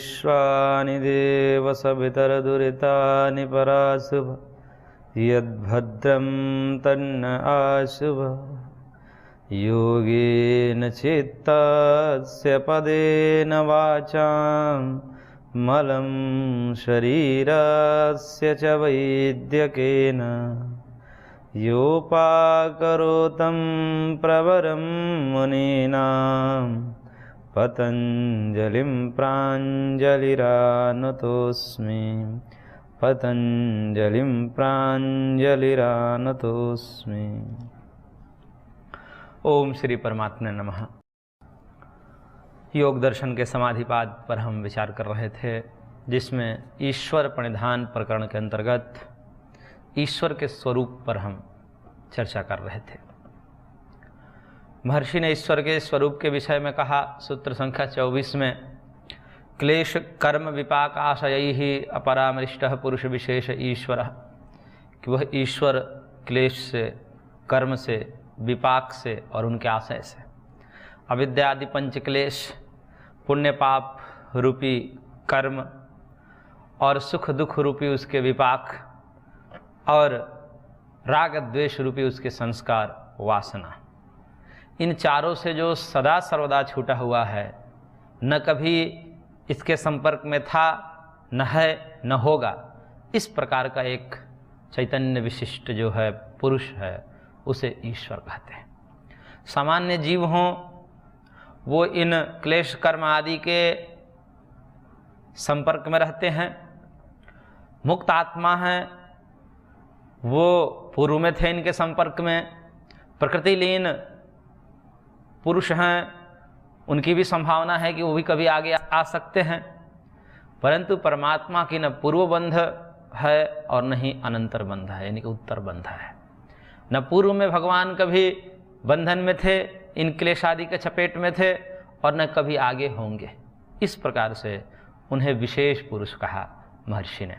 विश्वानि देव सवितरदुरितानि पराशुभ यद्भद्रं तन्न आशुभ योगेन चित्तस्य पदेन वाचां मलं शरीरस्य च वैद्यकेन योपाकरोतं प्रवरं मुनीनां पतञ्जलिं प्राञ्जलिरानतोऽस्मि पतञ्जलिं प्राञ्जलिरानतोऽस्मि। ओम श्री परमात्मा नमः। योग दर्शन के समाधिपाद पर हम विचार कर रहे थे, जिसमें ईश्वर प्रणिधान प्रकरण के अंतर्गत ईश्वर के स्वरूप पर हम चर्चा कर रहे थे। महर्षि ने ईश्वर के स्वरूप के विषय में कहा, सूत्र संख्या 24 में, क्लेश कर्म विपाक आशय ही अपरामृष्ट पुरुष विशेष ईश्वर, कि वह ईश्वर क्लेश से, कर्म से, विपाक से और उनके आशय से, अविद्या आदि पंच क्लेश, पुण्य पाप रूपी कर्म और सुख दुख रूपी उसके विपाक और राग द्वेष रूपी उसके संस्कार वासना, इन चारों से जो सदा सर्वदा छूटा हुआ है, न कभी इसके संपर्क में था, न है, न होगा, इस प्रकार का एक चैतन्य विशिष्ट जो है पुरुष है, उसे ईश्वर कहते हैं। सामान्य जीव हों, वो इन क्लेश कर्म आदि के संपर्क में रहते हैं। मुक्त आत्मा हैं, वो पूर्व में थे इनके संपर्क में। प्रकृति लीन पुरुष हैं, उनकी भी संभावना है कि वो भी कभी आगे आ सकते हैं, परंतु परमात्मा की न पूर्व बंध है और न ही अनंतर बंध है, यानी कि उत्तर बंध है। न पूर्व में भगवान कभी बंधन में थे, इन क्लेश आदि के चपेट में थे, और न कभी आगे होंगे। इस प्रकार से उन्हें विशेष पुरुष कहा महर्षि ने।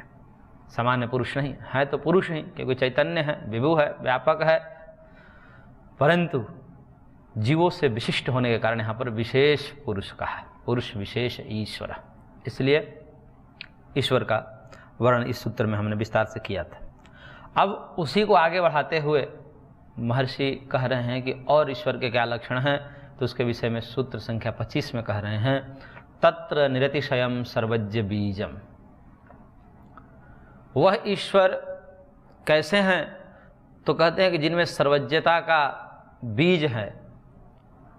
सामान्य पुरुष नहीं है, तो पुरुष ही, क्योंकि चैतन्य है, विभु है, व्यापक है, परंतु जीवों से विशिष्ट होने के कारण यहाँ पर विशेष पुरुष कहा, पुरुष विशेष ईश्वर। इसलिए ईश्वर का वर्णन इस सूत्र में हमने विस्तार से किया था। अब उसी को आगे बढ़ाते हुए महर्षि कह रहे हैं कि और ईश्वर के क्या लक्षण हैं, तो उसके विषय में सूत्र संख्या 25 में कह रहे हैं, तत्र निरतिशयम सर्वज्ञ बीजम। वह ईश्वर कैसे हैं, तो कहते हैं कि जिनमें सर्वज्ञता का बीज है,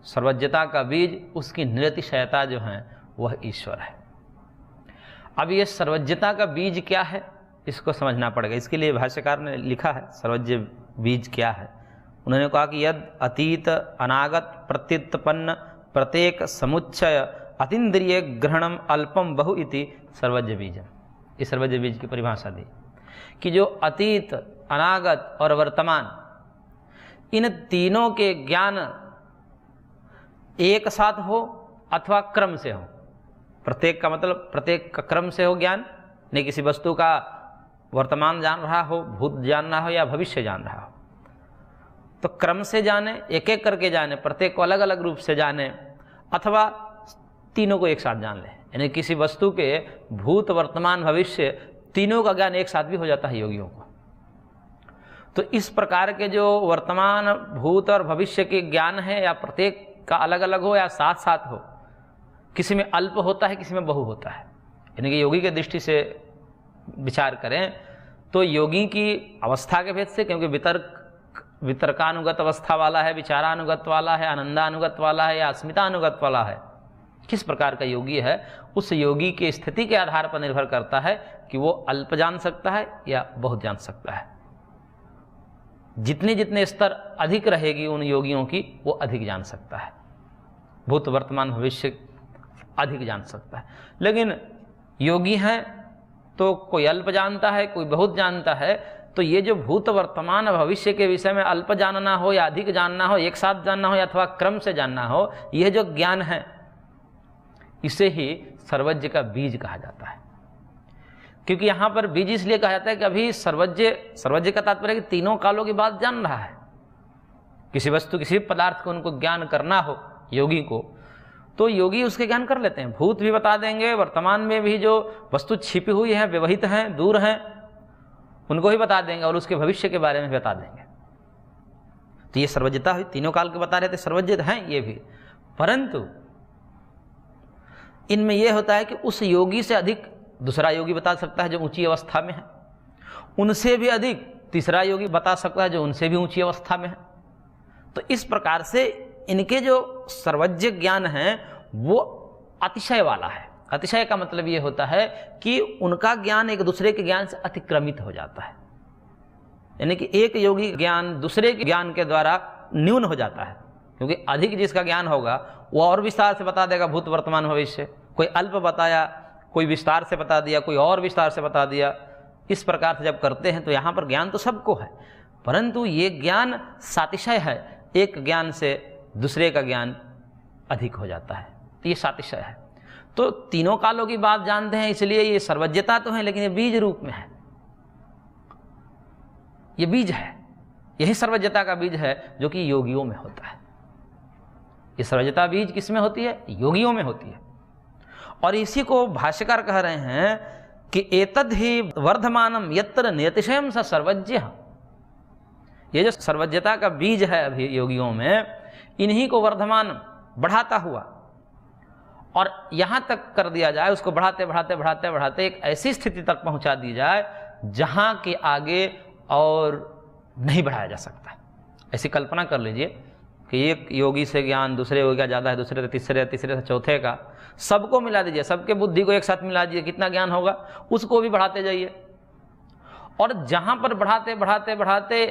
सर्वज्ञता का बीज, उसकी निरतिशयता जो है वह ईश्वर है। अब ये सर्वज्ञता का बीज क्या है, इसको समझना पड़ेगा। इसके लिए भाष्यकार ने लिखा है सर्वज्ञ बीज क्या है। उन्होंने कहा कि यद अतीत अनागत प्रत्युत्पन्न प्रत्येक समुच्चय अतीन्द्रिय ग्रहणम अल्पम बहु इति सर्वज्ञ बीजम। इस सर्वज्ञ बीज की परिभाषा दी कि जो अतीत, अनागत और वर्तमान, इन तीनों के ज्ञान एक साथ हो अथवा क्रम से हो। प्रत्येक का मतलब प्रत्येक क्रम से हो ज्ञान, नहीं किसी वस्तु का वर्तमान जान रहा हो, भूत जान रहा हो या भविष्य जान रहा हो, तो क्रम से जाने, एक एक करके जाने, प्रत्येक को अलग अलग रूप से जाने, अथवा तीनों को एक साथ जान ले। यानी किसी वस्तु के भूत, वर्तमान, भविष्य तीनों का ज्ञान एक साथ भी हो जाता है योगियों को। तो इस प्रकार के जो वर्तमान, भूत और भविष्य के ज्ञान है, या प्रत्येक का अलग अलग हो या साथ साथ हो, किसी में अल्प होता है, किसी में बहु होता है। यानी कि योगी के दृष्टि से विचार करें तो योगी की अवस्था के भेद से, क्योंकि वितर्कानुगत अवस्था वाला है, विचारानुगत वाला है, आनंदानुगत वाला है या अस्मितानुगत वाला है, किस प्रकार का योगी है, उस योगी की स्थिति के आधार पर निर्भर करता है कि वो अल्प जान सकता है या बहुत जान सकता है। जितने जितने स्तर अधिक रहेगी उन योगियों की, वो अधिक जान सकता है, भूत, वर्तमान, भविष्य अधिक जान सकता है। लेकिन योगी हैं तो कोई अल्प जानता है, कोई बहुत जानता है। तो ये जो भूत, वर्तमान, भविष्य के विषय में अल्प जानना हो या अधिक जानना हो, एक साथ जानना हो या अथवा क्रम से जानना हो, यह जो ज्ञान है, इसे ही सर्वज्ञ का बीज कहा जाता है। क्योंकि यहाँ पर बीज इसलिए कहा जाता है कि अभी सर्वज्ञ का तात्पर्य है कि तीनों कालों की बात जान रहा है। किसी वस्तु, किसी पदार्थ को उनको ज्ञान करना हो योगी को, तो योगी उसके ज्ञान कर लेते हैं। भूत भी बता देंगे, वर्तमान में भी जो वस्तु छिपी हुई है, व्यवहित हैं, दूर हैं, उनको भी बता देंगे, और उसके भविष्य के बारे में बता देंगे। तो ये सर्वज्ञता हुई, तीनों काल के बता रहे थे, सर्वज्ञ हैं ये भी। परंतु इनमें यह होता है कि उस योगी से अधिक दूसरा योगी बता सकता है जो ऊंची अवस्था में है, उनसे भी अधिक तीसरा योगी बता सकता है जो उनसे भी ऊंची अवस्था में है। तो इस प्रकार से इनके जो सर्वज्ञ ज्ञान है वो अतिशय वाला है। अतिशय का मतलब ये होता है कि उनका ज्ञान एक दूसरे के ज्ञान से अतिक्रमित हो जाता है, यानी कि एक योगी ज्ञान दूसरे के ज्ञान के द्वारा न्यून हो जाता है, क्योंकि अधिक जिसका ज्ञान होगा वो और विस्तार से बता देगा भूत वर्तमान भविष्य। कोई अल्प बताया, कोई विस्तार से बता दिया, कोई और विस्तार से बता दिया। इस प्रकार से जब करते हैं तो यहाँ पर ज्ञान तो सबको है, परंतु ये ज्ञान सातिशय है, एक ज्ञान से दूसरे का ज्ञान अधिक हो जाता है, ये सातिशय है। तो तीनों कालों की बात जानते हैं, इसलिए ये सर्वज्ञता तो है, लेकिन ये बीज रूप में है, ये बीज है, यही सर्वज्ञता का बीज है जो कि योगियों में होता है। ये सर्वज्ञता बीज किस में होती है? योगियों में होती है। और इसी को भाष्यकार कह रहे हैं कि एतद् ही वर्धमानम यत्र नियतिशयम स सर्वज्ञ। ये जो सर्वज्ञता का बीज है अभी योगियों में, इन्हीं को वर्धमान बढ़ाता हुआ और यहाँ तक कर दिया जाए, उसको बढ़ाते बढ़ाते बढ़ाते बढ़ाते एक ऐसी स्थिति तक पहुँचा दी जाए जहाँ के आगे और नहीं बढ़ाया जा सकता। ऐसी कल्पना कर लीजिए कि एक योगी से ज्ञान दूसरे योगी का ज़्यादा है, दूसरे से तीसरे, तीसरे से चौथे का, सबको मिला दीजिए, सबके बुद्धि को एक साथ मिला दीजिए, कितना ज्ञान होगा, उसको भी बढ़ाते जाइए। और जहाँ पर बढ़ाते बढ़ाते बढ़ाते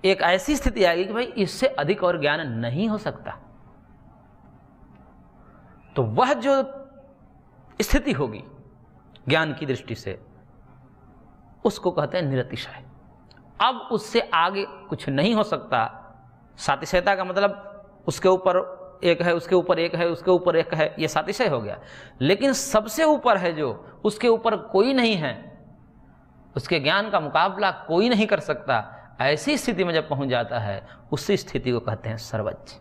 एक ऐसी स्थिति आएगी कि भाई इससे अधिक और ज्ञान नहीं हो सकता, तो वह जो स्थिति होगी ज्ञान की दृष्टि से, उसको कहते हैं निरतिशय। अब उससे आगे कुछ नहीं हो सकता। सातिशयता का मतलब उसके ऊपर एक है, उसके ऊपर एक है, उसके ऊपर एक है, ये सातिशय हो गया। लेकिन सबसे ऊपर है जो, उसके ऊपर कोई नहीं है, उसके ज्ञान का मुकाबला कोई नहीं कर सकता, ऐसी स्थिति में जब पहुंच जाता है, उसी स्थिति को कहते हैं सर्वज्ञ।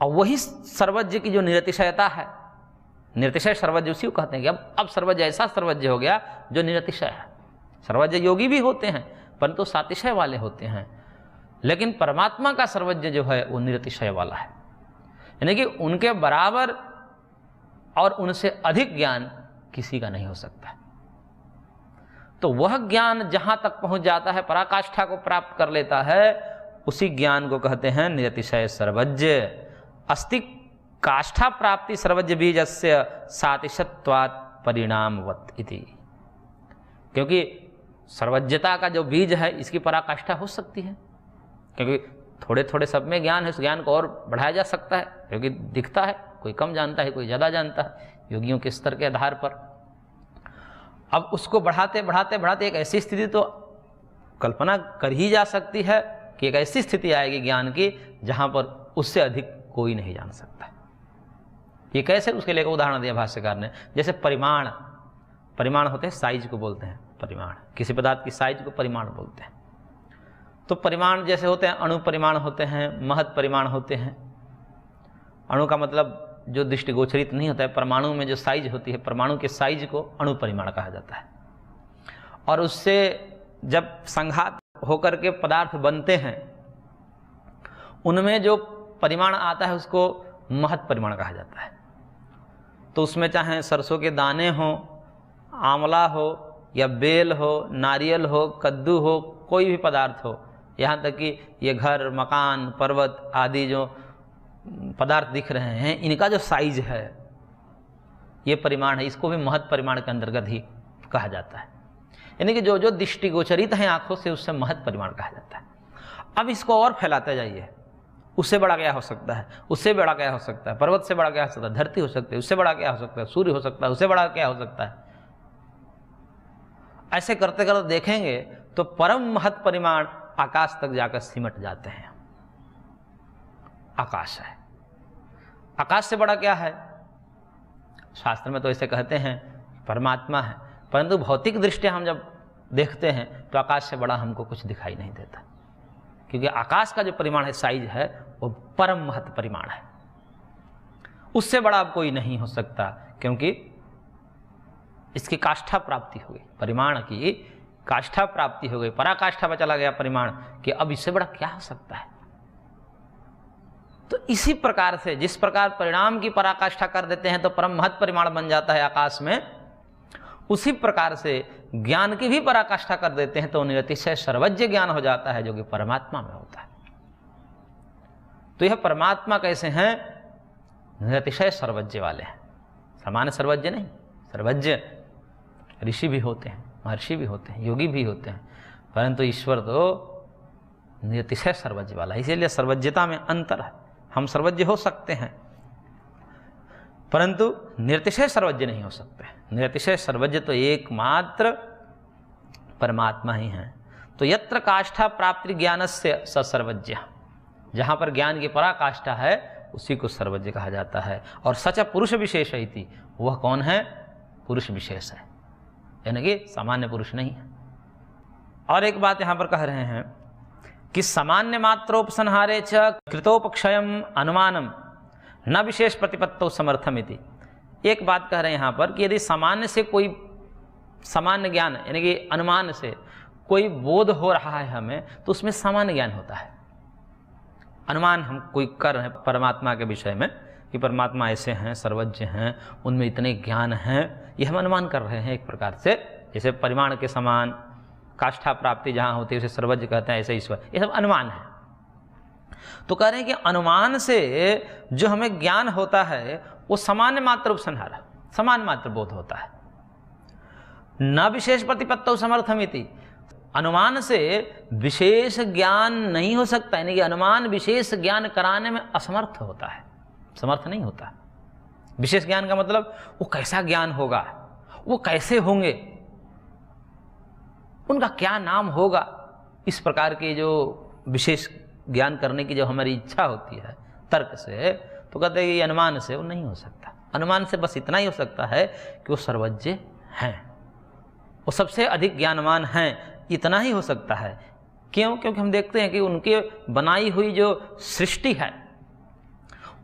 और वही सर्वज्ञ की जो निरतिशयता है, निरतिशय सर्वज्ञ उसी को कहते हैं कि अब सर्वज्ञ ऐसा सर्वज्ञ हो गया जो निरतिशय है। सर्वज्ञ योगी भी होते हैं परंतु सातिशय वाले होते हैं, लेकिन परमात्मा का सर्वज्ञ जो है वो निरतिशय वाला है, यानी कि उनके बराबर और उनसे अधिक ज्ञान किसी का नहीं हो सकता। तो वह ज्ञान जहां तक पहुंच जाता है, पराकाष्ठा को प्राप्त कर लेता है, उसी ज्ञान को कहते हैं निरतिशय सर्वज्ञ। अस्ति काष्ठा प्राप्ति सर्वज्ञ बीजस्य सातिशत्वात् परिणामवत् इति। क्योंकि सर्वज्ञता का जो बीज है, इसकी पराकाष्ठा हो सकती है, क्योंकि थोड़े थोड़े सब में ज्ञान है, उस ज्ञान को और बढ़ाया जा सकता है, क्योंकि दिखता है, कोई कम जानता है, कोई ज़्यादा जानता है, योगियों के स्तर के आधार पर। अब उसको बढ़ाते बढ़ाते बढ़ाते एक ऐसी स्थिति तो कल्पना कर ही जा सकती है कि एक ऐसी स्थिति आएगी ज्ञान की जहाँ पर उससे अधिक कोई नहीं जान सकता। ये कैसे? उसके लिए एक उदाहरण दिया भाष्यकार ने। जैसे परिमाण, परिमाण होते हैं, साइज को बोलते हैं परिमाण, किसी पदार्थ की साइज को परिमाण बोलते हैं। तो परिमाण जैसे होते हैं, अणु परिमाण होते हैं, महत परिमाण होते हैं। अणु का मतलब जो दृष्टिगोचरित नहीं होता है, परमाणु में जो साइज होती है, परमाणु के साइज को अणु परिमाण कहा जाता है। और उससे जब संघात होकर के पदार्थ बनते हैं, उनमें जो परिमाण आता है उसको महत परिमाण कहा जाता है। तो उसमें चाहे सरसों के दाने हो, आंवला हो, या बेल हो, नारियल हो, कद्दू हो, कोई भी पदार्थ हो, यहाँ तक कि ये घर, मकान, पर्वत आदि जो पदार्थ दिख रहे हैं, इनका जो साइज है, ये परिमाण है, इसको भी महत परिमाण के अंतर्गत ही कहा जाता है। यानी कि जो जो दृष्टिगोचरित हैं आंखों से, उससे महत परिमाण कहा जाता है। अब इसको और फैलाते जाइए, उससे बड़ा क्या हो सकता है, उससे बड़ा क्या हो सकता है, पर्वत से बड़ा क्या हो सकता है, धरती हो सकती है, उससे बड़ा क्या हो सकता है, सूर्य हो सकता है, उससे बड़ा क्या हो सकता है। ऐसे करते करते देखेंगे तो परम महत परिमाण आकाश तक जाकर सिमट जाते हैं। आकाश है, आकाश से बड़ा क्या है? शास्त्र में तो ऐसे कहते हैं परमात्मा है, परंतु भौतिक दृष्टिया हम जब देखते हैं तो आकाश से बड़ा हमको कुछ दिखाई नहीं देता, क्योंकि आकाश का जो परिमाण है, साइज है, वो परम महत परिमाण है। उससे बड़ा अब कोई नहीं हो सकता, क्योंकि इसकी काष्ठा प्राप्ति हो गई, परिमाण की काष्ठा प्राप्ति हो गई, पराकाष्ठा पर चला गया परिमाण कि अब इससे बड़ा क्या हो सकता है। तो इसी प्रकार से जिस प्रकार परिणाम की पराकाष्ठा कर देते हैं तो परम महत् परिमाण बन जाता है आकाश में, उसी प्रकार से ज्ञान की भी पराकाष्ठा कर देते हैं तो निरतिशय सर्वज्ञ ज्ञान हो जाता है, जो कि परमात्मा में होता है। तो यह परमात्मा कैसे हैं? निरतिशय सर्वज्ञ वाले हैं, सामान्य सर्वज्ञ नहीं। सर्वज्ञ ऋषि भी होते हैं, महर्षि भी होते हैं, योगी भी होते हैं, परंतु ईश्वर तो निरतिशय सर्वज्ञ वाला है। इसीलिए सर्वज्ञता में अंतर है। हम सर्वज्ञ हो सकते हैं परंतु निरतिशय सर्वज्ञ नहीं हो सकते। निरतिशय सर्वज्ञ तो एकमात्र परमात्मा ही है। तो यत्र काष्ठा प्राप्ति ज्ञानस्य स सर्वज्ञ, जहाँ पर ज्ञान की पराकाष्ठा है उसी को सर्वज्ञ कहा जाता है। और सच पुरुष विशेष इति, वह कौन है? पुरुष विशेष है, यानी कि सामान्य पुरुष नहीं है। और एक बात यहाँ पर कह रहे हैं कि सामान्य मात्रोपसंहारे च कृतोपक्षयम अनुमानम न विशेष प्रतिपत्तो समर्थमिति। एक बात कह रहे हैं यहाँ पर कि यदि सामान्य से कोई सामान्य ज्ञान यानी कि अनुमान से कोई बोध हो रहा है हमें, तो उसमें सामान्य ज्ञान होता है। अनुमान हम कोई कर रहे हैं परमात्मा के विषय में कि परमात्मा ऐसे हैं, सर्वज्ञ हैं, उनमें इतने ज्ञान हैं, ये हम अनुमान कर रहे हैं एक प्रकार से। जैसे परिमाण के समान काष्ठा प्राप्ति जहाँ होती है उसे सर्वज्ञ कहते हैं, ऐसे ईश्वर, ये सब अनुमान है। तो कह रहे हैं कि अनुमान से जो हमें ज्ञान होता है वो सामान्य मात्र उपसंहार, समान मात्र बोध होता है, न विशेष प्रतिपत्तो समर्थमिति। अनुमान से विशेष ज्ञान नहीं हो सकता, यानी कि अनुमान विशेष ज्ञान कराने में असमर्थ होता है, समर्थ नहीं होता। विशेष ज्ञान का मतलब वो कैसा ज्ञान होगा, वो कैसे होंगे, उनका क्या नाम होगा, इस प्रकार के जो विशेष ज्ञान करने की जो हमारी इच्छा होती है तर्क से, तो कहते हैं कि अनुमान से वो नहीं हो सकता। अनुमान से बस इतना ही हो सकता है कि वो सर्वज्ञ हैं, वो सबसे अधिक ज्ञानवान हैं, इतना ही हो सकता है। क्यों? क्योंकि हम देखते हैं कि उनके बनाई हुई जो सृष्टि है,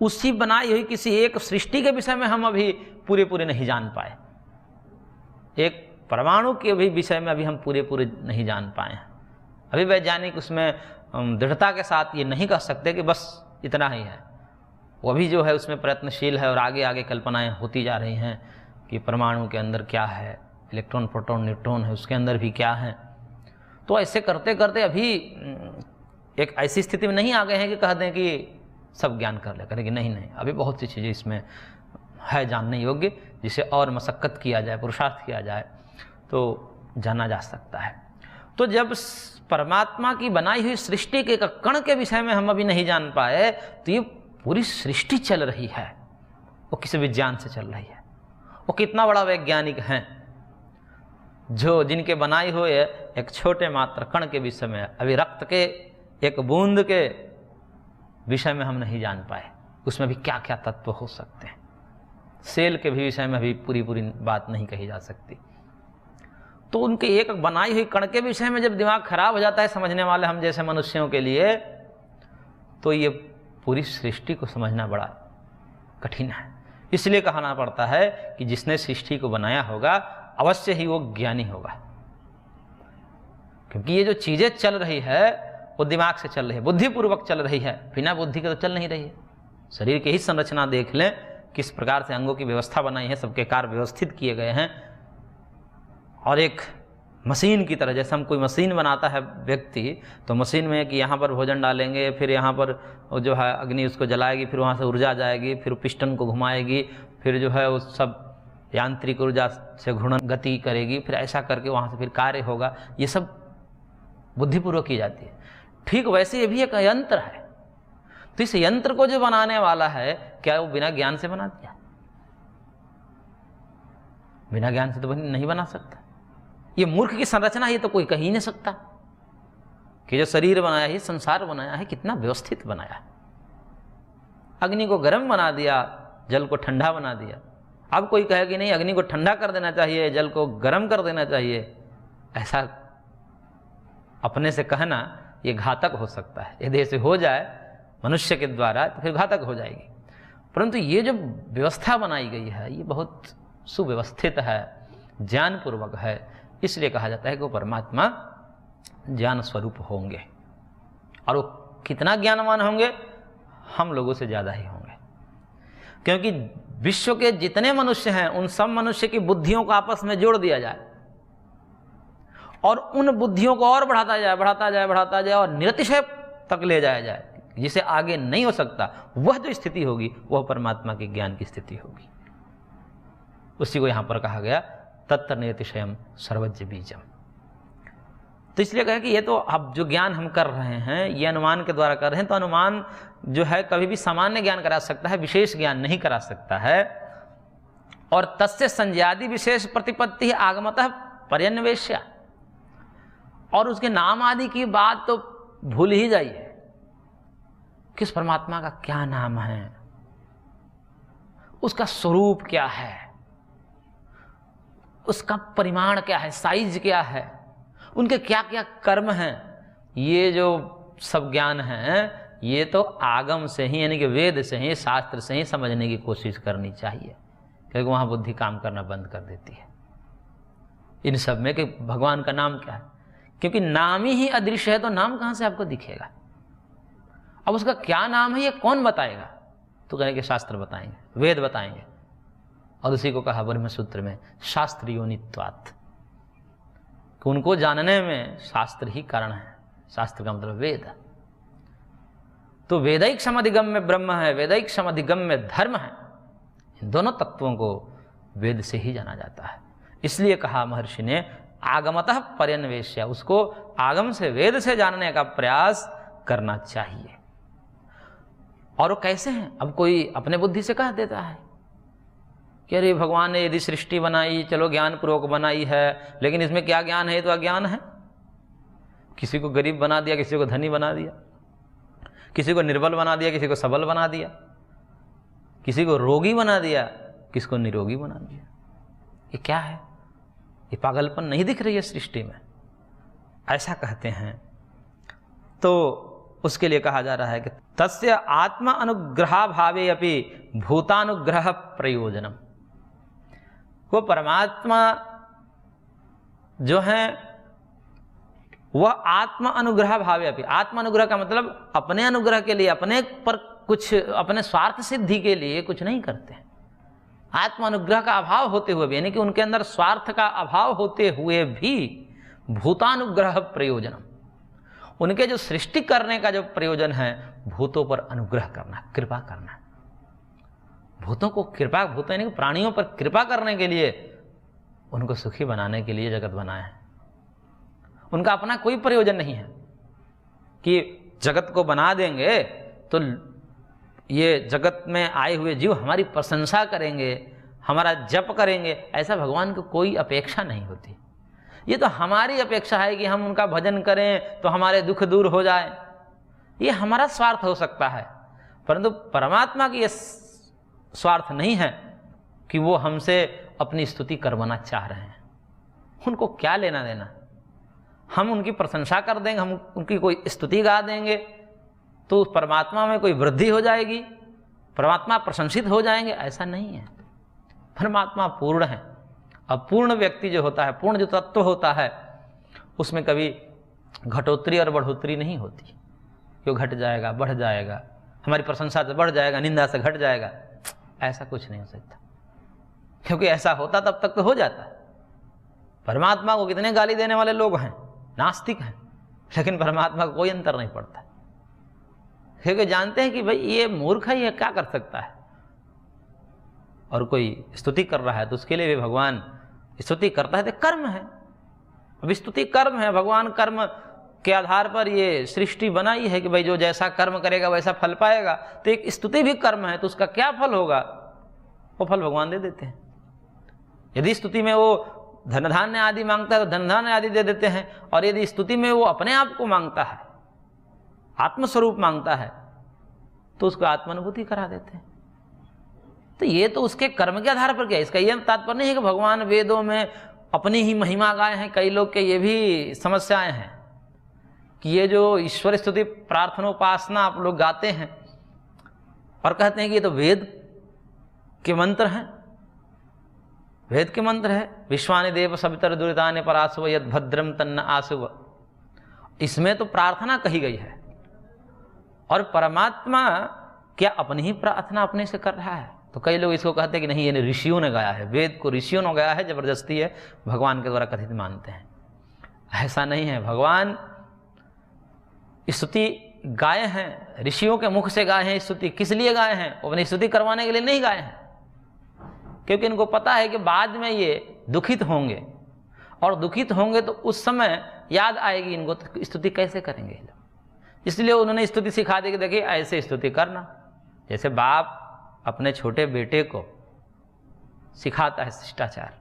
उसी बनाई हुई किसी एक सृष्टि के विषय में हम अभी पूरे नहीं जान पाए। एक परमाणु के भी विषय में अभी हम पूरे नहीं जान पाए हैं। अभी वैज्ञानिक उसमें दृढ़ता के साथ ये नहीं कह सकते कि बस इतना ही है। वो भी जो है उसमें प्रयत्नशील है और आगे कल्पनाएं होती जा रही हैं कि परमाणु के अंदर क्या है, इलेक्ट्रॉन, प्रोटॉन, न्यूट्रॉन है, उसके अंदर भी क्या है। तो ऐसे करते करते अभी एक ऐसी स्थिति में नहीं आ गए हैं कि कह दें कि सब ज्ञान कर ले, करें कि नहीं, अभी बहुत सी चीज़ें इसमें है जानने योग्य, जिसे और मशक्कत किया जाए, पुरुषार्थ किया जाए तो जाना जा सकता है। तो जब परमात्मा की बनाई हुई सृष्टि के कण के विषय में हम अभी नहीं जान पाए, तो ये पूरी सृष्टि चल रही है, वो किसी विज्ञान से चल रही है। वो कितना बड़ा वैज्ञानिक हैं जो जिनके बनाई हुए एक छोटे मात्र कण के विषय में, अभी रक्त के एक बूंद के विषय में हम नहीं जान पाए, उसमें भी क्या क्या तत्व हो सकते हैं। सेल के भी विषय में भी पूरी बात नहीं कही जा सकती। तो उनके एक बनाई हुई कण के विषय में जब दिमाग खराब हो जाता है समझने वाले हम जैसे मनुष्यों के लिए, तो ये पूरी सृष्टि को समझना बड़ा कठिन है। इसलिए कहना पड़ता है कि जिसने सृष्टि को बनाया होगा अवश्य ही वो ज्ञानी होगा, क्योंकि ये जो चीजें चल रही है वो दिमाग से चल रही है, बुद्धिपूर्वक चल रही है, बिना बुद्धि के तो चल नहीं रही है। शरीर की ही संरचना देख लें, किस प्रकार से अंगों की व्यवस्था बनाई है, सबके कार्य व्यवस्थित किए गए हैं। और एक मशीन की तरह, जैसे हम कोई मशीन बनाता है व्यक्ति, तो मशीन में कि यहाँ पर भोजन डालेंगे, फिर यहाँ पर जो है अग्नि उसको जलाएगी, फिर वहाँ से ऊर्जा जाएगी, फिर पिस्टन को घुमाएगी, फिर जो है वो सब यांत्रिक ऊर्जा से घूर्णन गति करेगी, फिर ऐसा करके वहाँ से फिर कार्य होगा। ये सब बुद्धिपूर्वक की जाती है। ठीक वैसे ये भी एक यंत्र है। तो इस यंत्र को जो बनाने वाला है, क्या वो बिना ज्ञान से बना दिया? बिना ज्ञान से तो नहीं बना सकता। ये मूर्ख की संरचना ही तो कोई कह ही नहीं सकता कि जो शरीर बनाया है, संसार बनाया है, कितना व्यवस्थित बनाया है। अग्नि को गर्म बना दिया, जल को ठंडा बना दिया। अब कोई कहे कि नहीं, अग्नि को ठंडा कर देना चाहिए, जल को गर्म कर देना चाहिए, ऐसा अपने से कहना ये घातक हो सकता है। यदि ऐसे हो जाए मनुष्य के द्वारा तो फिर घातक हो जाएगी। परंतु ये जो व्यवस्था बनाई गई है ये बहुत सुव्यवस्थित है, ज्ञानपूर्वक है, इसलिए कहा जाता है कि वो परमात्मा ज्ञान स्वरूप होंगे। और वो कितना ज्ञानवान होंगे? हम लोगों से ज़्यादा ही होंगे, क्योंकि विश्व के जितने मनुष्य हैं उन सब मनुष्य की बुद्धियों को आपस में जोड़ दिया जाए और उन बुद्धियों को और बढ़ाता जाए बढ़ाता जाए बढ़ाता जाए और निरतिशय तक ले जाया जाए, जिसे आगे नहीं हो सकता, वह जो स्थिति होगी वह परमात्मा के ज्ञान की स्थिति होगी। उसी को यहाँ पर कहा गया तत्र निरतिशयम सर्वज्ञ बीजम। तो इसलिए कहा कि ये तो अब जो ज्ञान हम कर रहे हैं ये अनुमान के द्वारा कर रहे हैं, तो अनुमान जो है कभी भी सामान्य ज्ञान करा सकता है, विशेष ज्ञान नहीं करा सकता है। और तस्य संज्ञादि विशेष प्रतिपत्ति आगमतः पर्यन्वेष्या, और उसके नाम आदि की बात तो भूल ही जाइए। किस परमात्मा का क्या नाम है, उसका स्वरूप क्या है, उसका परिमाण क्या है, साइज क्या है, उनके क्या क्या कर्म हैं, ये जो सब ज्ञान है ये तो आगम से ही, यानी कि वेद से ही, शास्त्र से ही समझने की कोशिश करनी चाहिए, क्योंकि वहां बुद्धि काम करना बंद कर देती है इन सब में कि भगवान का नाम क्या है। क्योंकि नाम ही अदृश्य है तो नाम कहां से आपको दिखेगा? अब उसका क्या नाम है ये कौन बताएगा? तो कहेंगे शास्त्र बताएंगे, वेद बताएंगे। और उसी को कहा ब्रह्म सूत्र में शास्त्रियोनित्वात्, कि उनको जानने में शास्त्र ही कारण है। शास्त्र का मतलब वेद है। तो वेदैक समधिगम्य ब्रह्म है, वेदैक समधिगम्य धर्म है। इन दोनों तत्वों को वेद से ही जाना जाता है। इसलिए कहा महर्षि ने आगमतः पर्यन्वेष्य, उसको आगम से, वेद से जानने का प्रयास करना चाहिए। और वो कैसे हैं? अब कोई अपने बुद्धि से कह देता है कि अरे भगवान ने यदि सृष्टि बनाई, चलो ज्ञान पूर्वक बनाई है, लेकिन इसमें क्या ज्ञान है? ये तो अज्ञान है। किसी को गरीब बना दिया, किसी को धनी बना दिया, किसी को निर्बल बना दिया, किसी को सबल बना दिया, किसी को रोगी बना दिया, किसको निरोगी बना दिया। ये क्या है? ये पागलपन नहीं दिख रही है सृष्टि में? ऐसा कहते हैं। तो उसके लिए कहा जा रहा है कि तस्य आत्मा अनुग्रहाभावे अपि भूतानुग्रह प्रयोजनम। वो परमात्मा जो है वह आत्मा अनुग्रह भावे अपि, आत्मा अनुग्रह का मतलब अपने अनुग्रह के लिए, अपने पर कुछ, अपने स्वार्थ सिद्धि के लिए कुछ नहीं करते हैं। आत्मा अनुग्रह का अभाव होते हुए भी, यानी कि उनके अंदर स्वार्थ का अभाव होते हुए भी भूतानुग्रह प्रयोजनम, उनके जो सृष्टि करने का जो प्रयोजन है भूतों पर अनुग्रह करना, कृपा करना। भूतों को कृपा, भूत यानी प्राणियों पर कृपा करने के लिए, उनको सुखी बनाने के लिए जगत बनाया है। उनका अपना कोई प्रयोजन नहीं है कि जगत को बना देंगे तो ये जगत में आए हुए जीव हमारी प्रशंसा करेंगे, हमारा जप करेंगे, ऐसा भगवान को कोई अपेक्षा नहीं होती। ये तो हमारी अपेक्षा है कि हम उनका भजन करें तो हमारे दुख दूर हो जाए। ये हमारा स्वार्थ हो सकता है, परंतु परमात्मा की ये स्वार्थ नहीं है कि वो हमसे अपनी स्तुति करवाना चाह रहे हैं। उनको क्या लेना देना? हम उनकी प्रशंसा कर देंगे, हम उनकी कोई स्तुति गा देंगे तो उस परमात्मा में कोई वृद्धि हो जाएगी, परमात्मा प्रशंसित हो जाएंगे, ऐसा नहीं है। परमात्मा पूर्ण है। अब पूर्ण व्यक्ति जो होता है, पूर्ण जो तत्व होता है, उसमें कभी घटोत्तरी और बढ़ोतरी नहीं होती। क्यों घट जाएगा, बढ़ जाएगा, हमारी प्रशंसा से बढ़ जाएगा, निंदा से घट जाएगा, ऐसा कुछ नहीं हो सकता। क्योंकि ऐसा होता तब तक तो हो जाता। परमात्मा को कितने गाली देने वाले लोग हैं, नास्तिक हैं, लेकिन परमात्मा को कोई अंतर नहीं पड़ता, क्योंकि जानते हैं कि भाई ये मूर्ख है, ये क्या कर सकता है। और कोई स्तुति कर रहा है तो उसके लिए भी भगवान स्तुति करता है, तो कर्म है। अब स्तुति कर्म है, भगवान कर्म के आधार पर ये सृष्टि बनाई है कि भाई जो जैसा कर्म करेगा वैसा फल पाएगा। तो एक स्तुति भी कर्म है, तो उसका क्या फल होगा, वो फल भगवान दे देते हैं। यदि स्तुति में वो धन धान्य आदि मांगता है तो धन धान्य आदि दे देते हैं, और यदि स्तुति में वो अपने आप को मांगता है, आत्मस्वरूप मांगता है, तो उसको आत्मानुभूति करा देते हैं। तो ये तो उसके कर्म के आधार पर क्या, इसका यह तात्पर्य नहीं है कि भगवान वेदों में अपनी ही महिमा गाए हैं। कई लोग के ये भी समस्याएं हैं कि ये जो ईश्वर स्तुति प्रार्थना उपासना आप लोग गाते हैं और कहते हैं कि ये तो वेद के मंत्र हैं, वेद के मंत्र है। विश्वानि देव सवितर दुरितानि परासुव यद भद्रम तन्न आसुव, इसमें तो प्रार्थना कही गई है। और परमात्मा क्या अपनी ही प्रार्थना अपने से कर रहा है? तो कई लोग इसको कहते हैं कि नहीं, ये ऋषियों ने गाया है, वेद को ऋषियों ने गाया है, जबरदस्ती है, भगवान के द्वारा कथित मानते हैं। ऐसा नहीं है। भगवान स्तुति गाए हैं, ऋषियों के मुख से गाए हैं। स्तुति किस लिए गाए हैं? वो अपनी स्तुति करवाने के लिए नहीं गाए हैं, क्योंकि इनको पता है कि बाद में ये दुखित होंगे, और दुखित होंगे तो उस समय याद आएगी इनको, तो स्तुति कैसे करेंगे। इसलिए उन्होंने स्तुति सिखा दी कि देखिए ऐसे स्तुति करना। जैसे बाप अपने छोटे बेटे को सिखाता है शिष्टाचार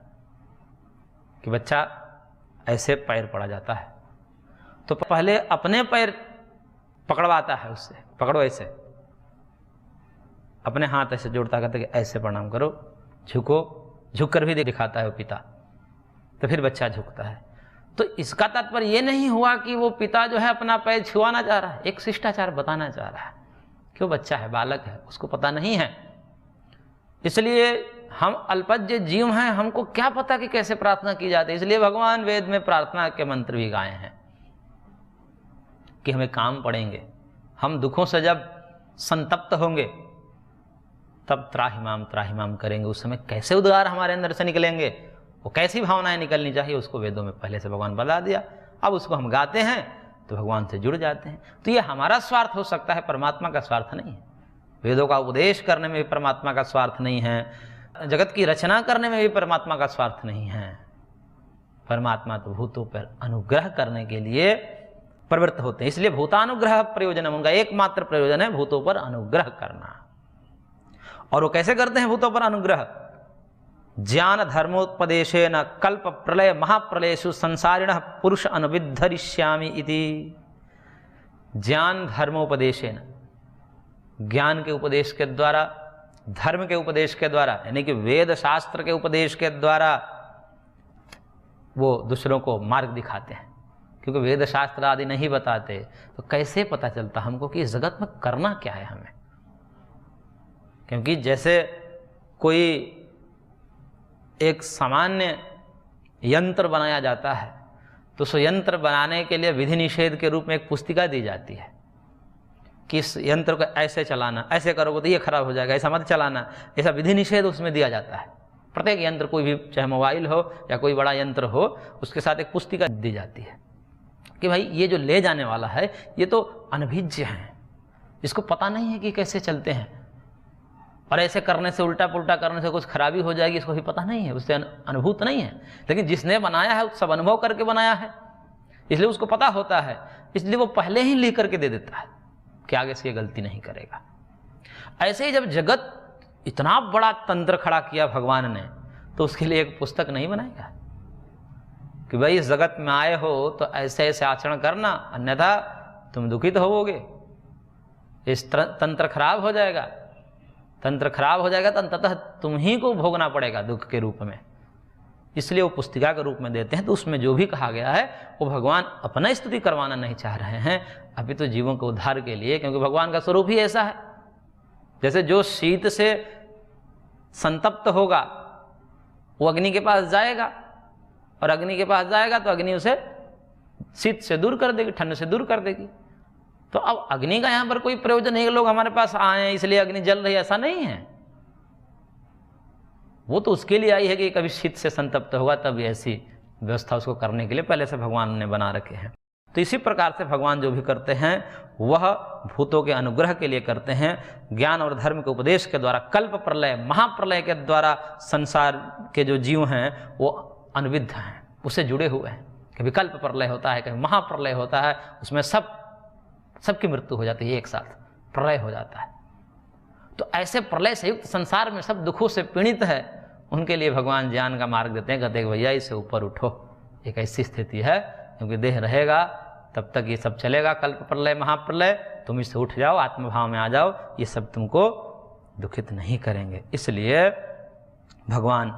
कि बच्चा ऐसे पैर पड़ा जाता है, तो पहले अपने पैर पकड़वाता है उससे, पकड़ो ऐसे, अपने हाथ ऐसे जोड़ता कहता है कि ऐसे प्रणाम करो, झुको, झुक कर भी दिखाता है वो पिता, तो फिर बच्चा झुकता है। तो इसका तात्पर्य ये नहीं हुआ कि वो पिता जो है अपना पैर छुआना चाह रहा है, एक शिष्टाचार बताना चाह रहा है। क्यों? बच्चा है, बालक है, उसको पता नहीं है। इसलिए हम अल्पज्य जीव हैं, हमको क्या पता कि कैसे प्रार्थना की जाती है। इसलिए भगवान वेद में प्रार्थना के मंत्र भी गाए हैं कि हमें काम पड़ेंगे, हम दुखों से जब संतप्त होंगे तब त्राहिमाम करेंगे। उस समय कैसे उद्गार हमारे अंदर से निकलेंगे, वो कैसी भावनाएं निकलनी चाहिए, उसको वेदों में पहले से भगवान बता दिया। अब उसको हम गाते हैं तो भगवान से जुड़ जाते हैं। तो ये हमारा स्वार्थ हो सकता है, परमात्मा का स्वार्थ नहीं है। वेदों का उपदेश करने में भी परमात्मा का स्वार्थ नहीं है, जगत की रचना करने में भी परमात्मा का स्वार्थ नहीं है। परमात्मा तो भूतों पर अनुग्रह करने के लिए प्रवृत्त होते हैं। इसलिए भूतानुग्रह प्रयोजन, उनका एकमात्र प्रयोजन है भूतों पर अनुग्रह करना। और वो कैसे करते हैं भूतों पर अनुग्रह? ज्ञान धर्मोपदेशेन कल्प प्रलय महाप्रलयेषु संसारिणः पुरुष अनुविद्धरिष्यामि इति। ज्ञान धर्मोपदेशेन, ज्ञान के उपदेश के द्वारा, धर्म के उपदेश के द्वारा, यानी कि वेद शास्त्र के उपदेश के द्वारा वो दूसरों को मार्ग दिखाते हैं। क्योंकि वेद शास्त्र आदि नहीं बताते तो कैसे पता चलता हमको कि इस जगत में करना क्या है हमें। क्योंकि जैसे कोई एक सामान्य यंत्र बनाया जाता है तो उस यंत्र बनाने के लिए विधि निषेध के रूप में एक पुस्तिका दी जाती है कि इस यंत्र को ऐसे चलाना, ऐसे करोगे तो ये खराब हो जाएगा, ऐसा मत चलाना, ऐसा विधि निषेध उसमें दिया जाता है। प्रत्येक यंत्र, कोई भी चाहे मोबाइल हो या कोई बड़ा यंत्र हो, उसके साथ एक पुस्तिका दी जाती है कि भाई ये जो ले जाने वाला है ये तो अनभिज्ञ है, इसको पता नहीं है कि कैसे चलते हैं, और ऐसे करने से, उल्टा पुल्टा करने से कुछ खराबी हो जाएगी, इसको भी पता नहीं है, उससे अनुभूत नहीं है। लेकिन जिसने बनाया है सब अनुभव करके बनाया है, इसलिए उसको पता होता है, इसलिए वो पहले ही लिख करके दे देता है कि आगे से ये गलती नहीं करेगा। ऐसे ही जब जगत इतना बड़ा तंत्र खड़ा किया भगवान ने, तो उसके लिए एक पुस्तक नहीं बनाएगा कि भाई इस जगत में आए हो तो ऐसे ऐसे आचरण करना, अन्यथा तुम दुखित होवोगे, इस तंत्र खराब हो जाएगा। तंत्र खराब हो जाएगा तो अंततः तुम ही को भोगना पड़ेगा दुख के रूप में। इसलिए वो पुस्तिका के रूप में देते हैं। तो उसमें जो भी कहा गया है वो भगवान अपना स्तुति करवाना नहीं चाह रहे हैं, अभी तो जीवों के उद्धार के लिए, क्योंकि भगवान का स्वरूप ही ऐसा है। जैसे जो शीत से संतप्त होगा वो अग्नि के पास जाएगा, और अग्नि के पास जाएगा तो अग्नि उसे शीत से दूर कर देगी, ठंड से दूर कर देगी। तो अब अग्नि का यहां पर कोई प्रयोजन नहीं कि लोग हमारे पास आए इसलिए अग्नि जल रही है, ऐसा नहीं है। वो तो उसके लिए आई है कि कभी शीत से संतप्त होगा, तब ऐसी व्यवस्था उसको करने के लिए पहले से भगवान ने बना रखे हैं। तो इसी प्रकार से भगवान जो भी करते हैं वह भूतों के अनुग्रह के लिए करते हैं। ज्ञान और धर्म के उपदेश के द्वारा, कल्प प्रलय महाप्रलय के द्वारा संसार के जो जीव हैं वो अनुविद्ध हैं, उससे जुड़े हुए हैं। कभी कल्प प्रलय होता है, कभी महाप्रलय होता है, उसमें सबकी मृत्यु हो जाती है, एक साथ प्रलय हो जाता है। तो ऐसे प्रलय से युक्त संसार में सब दुखों से पीड़ित है, उनके लिए भगवान ज्ञान का मार्ग देते हैं। कहते हैं भैया इससे ऊपर उठो, एक ऐसी स्थिति है क्योंकि देह रहेगा तब तक ये सब चलेगा, कल्प प्रलय महाप्रलय, तुम इससे उठ जाओ, आत्मभाव में आ जाओ, ये सब तुमको दुखित नहीं करेंगे। इसलिए भगवान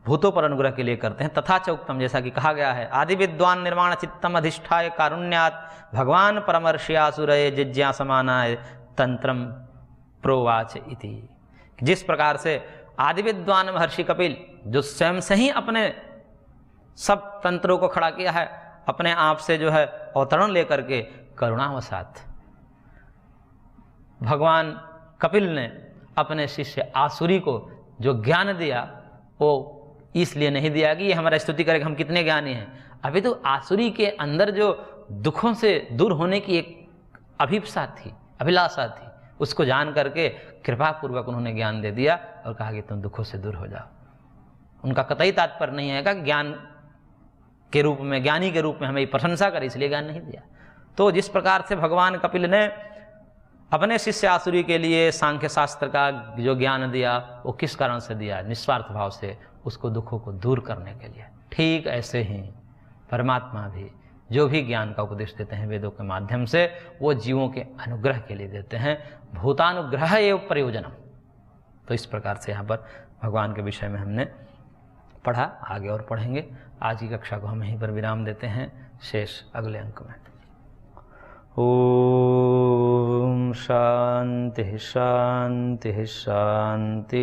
भूतों पर अनुग्रह के लिए करते हैं। तथा च उक्तम, जैसा कि कहा गया है, आदि विद्वान निर्माण चित्तम अधिष्ठाय कारुण्यात भगवान परमर्षयासुरये जिज्ञासमानाय तंत्रम प्रोवाच इति। जिस प्रकार से आदि विद्वान महर्षि कपिल, जो स्वयं से ही अपने सब तंत्रों को खड़ा किया है, अपने आप से जो है अवतरण लेकर के करुणावशात भगवान कपिल ने अपने शिष्य आसुरी को जो ज्ञान दिया, वो इसलिए नहीं दिया कि ये हमारा स्तुति करेगा हम कितने ज्ञानी हैं। अभी तो आसुरी के अंदर जो दुखों से दूर होने की एक अभिप्सा थी, अभिलाषा थी, उसको जान करके कृपा पूर्वक उन्होंने ज्ञान दे दिया और कहा कि तुम दुखों से दूर हो जाओ। उनका कतई तात्पर्य नहीं है कि ज्ञान के रूप में, ज्ञानी के रूप में हमें प्रशंसा करे इसलिए ज्ञान नहीं दिया। तो जिस प्रकार से भगवान कपिल ने अपने शिष्य आसुरी के लिए सांख्य शास्त्र का जो ज्ञान दिया, वो किस कारण से दिया? निस्वार्थ भाव से, उसको दुखों को दूर करने के लिए। ठीक ऐसे ही परमात्मा भी जो भी ज्ञान का उपदेश देते हैं वेदों के माध्यम से, वो जीवों के अनुग्रह के लिए देते हैं। भूतानुग्रह एवं प्रयोजनम। तो इस प्रकार से यहाँ पर भगवान के विषय में हमने पढ़ा, आगे और पढ़ेंगे। आज की कक्षा को हम यहीं पर विराम देते हैं, शेष अगले अंक में। ओम शांति शांति शांति।